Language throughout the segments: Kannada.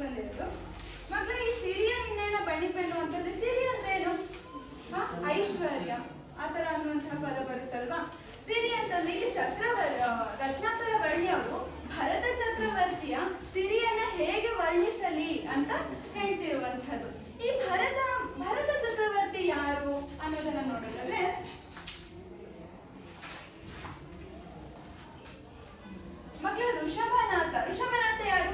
ತಂದಿರೋದು. ಮಕ್ಕಳ ಈ ಸಿರಿಯ ಇನ್ನೇನ ಬಣಿಪೆನು ಅಂತಂದ್ರೆ ಸಿರಿ ಅಂದ್ರೆ ಏನು? ಐಶ್ವರ್ಯ ಆತರ ಅನ್ನುವಂತಹ ಪದ ಬರುತ್ತಲ್ವಾ. ಸಿರಿ ಅಂತಂದ್ರೆ ಇಲ್ಲಿ ರತ್ನಾಕರ ವರ್ಣಿ ಅವರು ಭರತ ಚಕ್ರವರ್ತಿಯ ಸಿರಿಯನ್ನ ಹೇಗೆ ವರ್ಣಿಸಲಿ ಅಂತ ಹೇಳ್ತಿರುವಂತಹದ್ದು. ಈ ಭರತ ಚಕ್ರವರ್ತಿ ಯಾರು ಅನ್ನೋದನ್ನ ನೋಡೋದಾದ್ರೆ ಮಕ್ಕಳ ಋಷಭನಾಥ ಯಾರು?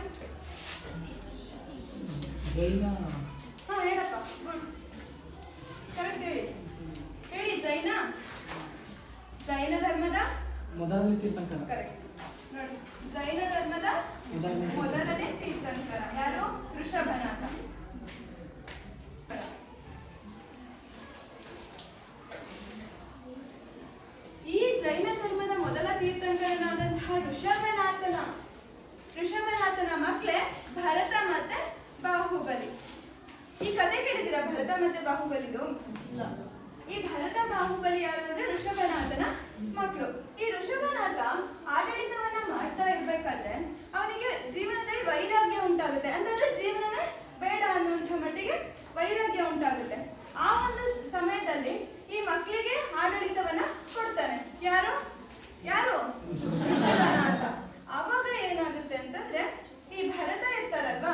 ಹೇಳಪ್ಪ, ಗುಡ್, ಕರೆಕ್ಟ್ ಹೇಳಿ. ಜೈನ ಧರ್ಮದ ಮೊದಲನೇ ತೀರ್ಥಂಕರ. ಕರೆಕ್ಟ್ ನೋಡಿ, ಜೈನ ಧರ್ಮದ ಮೊದಲನೇ ತೀರ್ಥಂಕರ ಯಾರು? ಋಷಭನಾಥ. ಈ ಜೈನ ಧರ್ಮದ ಮೊದಲ ತೀರ್ಥಂಕರನಾದಂತಹ ಋಷಭನಾಥನ ಮಕ್ಕಳೇ ಭರತ ಮತ್ತೆ ಬಾಹುಬಲಿ. ಈ ಕತೆ ಕೇಳಿದಿರಾ ಭರತ ಮತ್ತೆ ಬಾಹುಬಲಿದು? ಈ ಭರತ ಬಾಹುಬಲಿ ಯಾರು ಅಂದ್ರೆ ಋಷಭನಾಥನ ಮಕ್ಕಳು. ಈ ಋಷಭನಾಥ ಆಡಳಿತವನ್ನ ಮಾಡ್ತಾ ಇರ್ಬೇಕಾದ್ರೆ ಅವನಿಗೆ ಜೀವನದಲ್ಲಿ ವೈರಾಗ್ಯ ಉಂಟಾಗುತ್ತೆ. ಅಂತಂದ್ರೆ ಜೀವನನೇ ಬೇಡ ಅನ್ನುವಂಥ ಮಟ್ಟಿಗೆ ವೈರಾಗ್ಯ ಉಂಟಾಗುತ್ತೆ. ಆ ಒಂದು ಸಮಯದಲ್ಲಿ ಈ ಮಕ್ಕಳಿಗೆ ಆಡಳಿತವನ್ನ ಕೊಡ್ತಾನೆ. ಯಾರು? ಋಷಭನಾಥ. ಅವಾಗ ಏನಾಗುತ್ತೆ ಅಂತಂದ್ರೆ ಈ ಭರತ ಇರ್ತಾರಲ್ವಾ,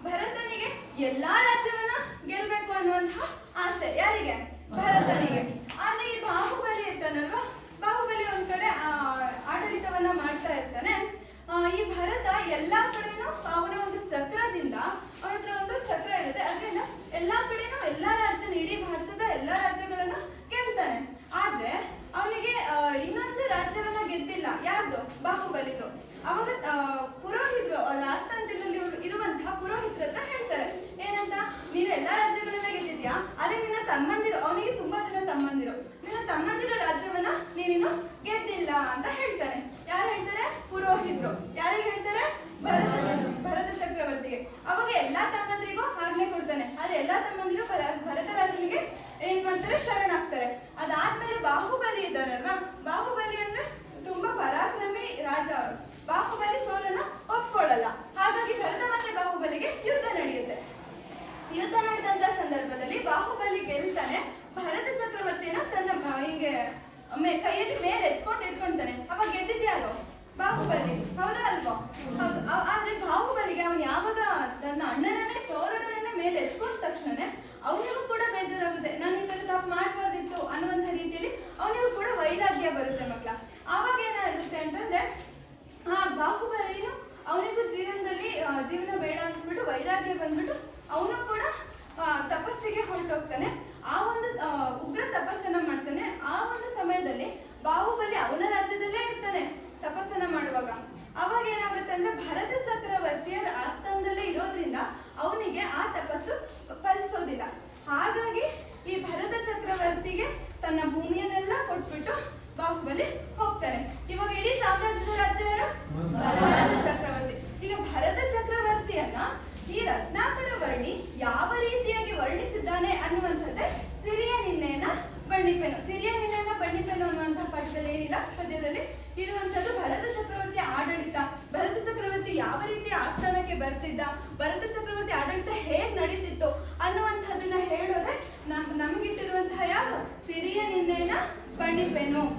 ಭರತನಿಗೆ ಎಲ್ಲಾ ರಾಜ್ಯವನ್ನ ಗೆಲ್ಬೇಕು ಅನ್ನುವಂತಹ ಆಸೆ. ಯಾರಿಗೆ? ಭರತನಿಗೆ. ಆದ್ರೆ ಈ ಬಾಹುಬಲಿ ಇರ್ತಾನಲ್ವಾ, ಬಾಹುಬಲಿ ಒಂದ್ ಕಡೆ ಆಡಳಿತವನ್ನ ಮಾಡ್ತಾ ಇರ್ತಾನೆ. ಈ ಭರತ ಎಲ್ಲಾ ಕಡೆನೂ ಅವನ ಒಂದು ಚಕ್ರದಿಂದ, ಅವನ ಹತ್ರ ಒಂದು ಚಕ್ರ ಇರುತ್ತೆ, ಅದರಿಂದ ಎಲ್ಲಾ ಕಡೆನೂ ಎಲ್ಲಾ ರಾಜ್ಯ, ಇಡೀ ಭಾರತದ ಎಲ್ಲಾ ರಾಜ್ಯಗಳನ್ನ ಗೆಲ್ತಾನೆ. ಆದ್ರೆ ಅವನಿಗೆ ಇನ್ನೊಂದು ರಾಜ್ಯವನ್ನ ಗೆದ್ದಿಲ್ಲ. ಯಾರ್ದು? ಬಾಹುಬಲಿದು. ಅವಾಗ ಪುರೋಹಿತರು, ಆಸ್ಥಾನದಲ್ಲಿ ಇರುವಂತಹ ಪುರೋಹಿತರ ಹತ್ರ ಹೇಳ್ತಾರೆ ಏನಂತ, ನೀನು ಎಲ್ಲಾ ರಾಜ್ಯಗಳನ್ನ ಗೆದ್ದಿದ್ಯಾ, ಆದ್ರೆ ನಿನ್ನ ತಮ್ಮಂದಿರು, ಅವನಿಗೆ ತುಂಬಾ ಜನ ತಮ್ಮಂದಿರು, ನಿನ್ನ ತಮ್ಮಂದಿರ ರಾಜ್ಯವನ್ನ ನೀನು ಗೆದ್ದಿಲ್ಲ ಅಂತ ಹೇಳ್ತಾರೆ. ಯಾರು ಹೇಳ್ತಾರೆ? ಪುರೋಹಿತರು. ಯಾರಿಗೆ ಹೇಳ್ತಾರೆ? ಭರತ ಚಕ್ರವರ್ತಿಗೆ. ಅವಾಗ ಎಲ್ಲಾ ತಮ್ಮಂದಿರಿಗೂ ಆಜ್ಞೆ ಕೊಡ್ತಾನೆ. ಆದ್ರೆ ಎಲ್ಲಾ ತಮ್ಮಂದಿರು ಭರತ ರಾಜನಿಗೆ ಏನ್ ಮಾಡ್ತಾರೆ? ಶರಣಾಗ್ತಾರೆ. ಅದಾದ್ಮೇಲೆ ಬಾಹುಬಲಿ ಇದ್ದಾರಲ್ವಾ, ಬಾಹುಬಲಿ ಅಂದ್ರೆ ತುಂಬಾ ಪರಾಕ್ರಮಿ ರಾಜ. ಅವರು ಬಾಹುಬಲಿ ಸೋಲನ್ನ ಒಪ್ಕೊಳ್ಳಲ್ಲ. ಹಾಗಾಗಿ ಭರತ ಮತ್ತೆ ಬಾಹುಬಲಿಗೆ ಯುದ್ಧ ನಡೆಯುತ್ತೆ. ಯುದ್ಧ ನಡೆದಂತ ಸಂದರ್ಭದಲ್ಲಿ ಬಾಹುಬಲಿ ಗೆಲ್ತಾನೆ. ಭರತ ಚಕ್ರವರ್ತಿನ ತನ್ನ ಹಿಂಗೆ ಕೈಯಲ್ಲಿ ಮೇಲೆ ಇಟ್ಕೊಂತಾನೆ. ಅವಾಗ ಗೆದ್ದಿದ್ಯಾರು? ಬಾಹುಬಲಿ. ಹೌದಾ ಅಲ್ವಾ? ಹೌದು. ಆದ್ರೆ ಬಾಹುಬಲಿಗೆ ಅವನು ಯಾವಾಗ ತನ್ನ ಅಣ್ಣನನ್ನೇ, ಸೋದರನನ್ನೇ ಮೇಲೆ ಎತ್ಕೊಂಡ ತಕ್ಷಣನೇ ಅವನಿಗೂ ಕೂಡ ಬೇಜಾರಾಗುತ್ತೆ. ನಾನು ಈ ತರ ತಪ್ಪು ಮಾಡಬಾರ್ದಿತ್ತು ಅನ್ನುವಂಥ ರೀತಿಯಲ್ಲಿ ಅವನಿಗೂ ಕೂಡ ವೈರಾಗ್ಯ ಬರುತ್ತೆ ಮಕ್ಕಳ. ಆವಾಗ ಏನಾಗುತ್ತೆ ಅಂತಂದ್ರೆ ಬಾಹುಬಲಿನು ಅವನಿಗೂ ಜೀವನದಲ್ಲಿ ಜೀವನ ಬೇಡ ಅನ್ಸ್ಬಿಟ್ಟು ವೈರಾಗ್ಯ ಬಂದ್ಬಿಟ್ಟು ಅವನು ಕೂಡ ತಪಸ್ಸಿಗೆ ಹೊರಟೋಗ್ತಾನೆ. ಆ ಒಂದು ಉಗ್ರ ತಪಸ್ಸನ್ನ ಮಾಡ್ತಾನೆ. ಆ ಒಂದು ಸಮಯದಲ್ಲಿ ಬಾಹುಬಲಿ ಅವನ ರಾಜ್ಯದಲ್ಲೇ ಇರ್ತಾನೆ ತಪಸ್ಸನ್ನ ಮಾಡುವಾಗ. ಅವಾಗ ಏನಾಗುತ್ತೆ ಅಂದ್ರೆ ಭರತ ಚಕ್ರವರ್ತಿಯ ಆಸ್ಥಾನದಲ್ಲೇ ಇರೋದ್ರಿಂದ ಅವನಿಗೆ ಆ ತಪಸ್ಸು ಫಲಿಸೋದಿಲ್ಲ. ಹಾಗಾಗಿ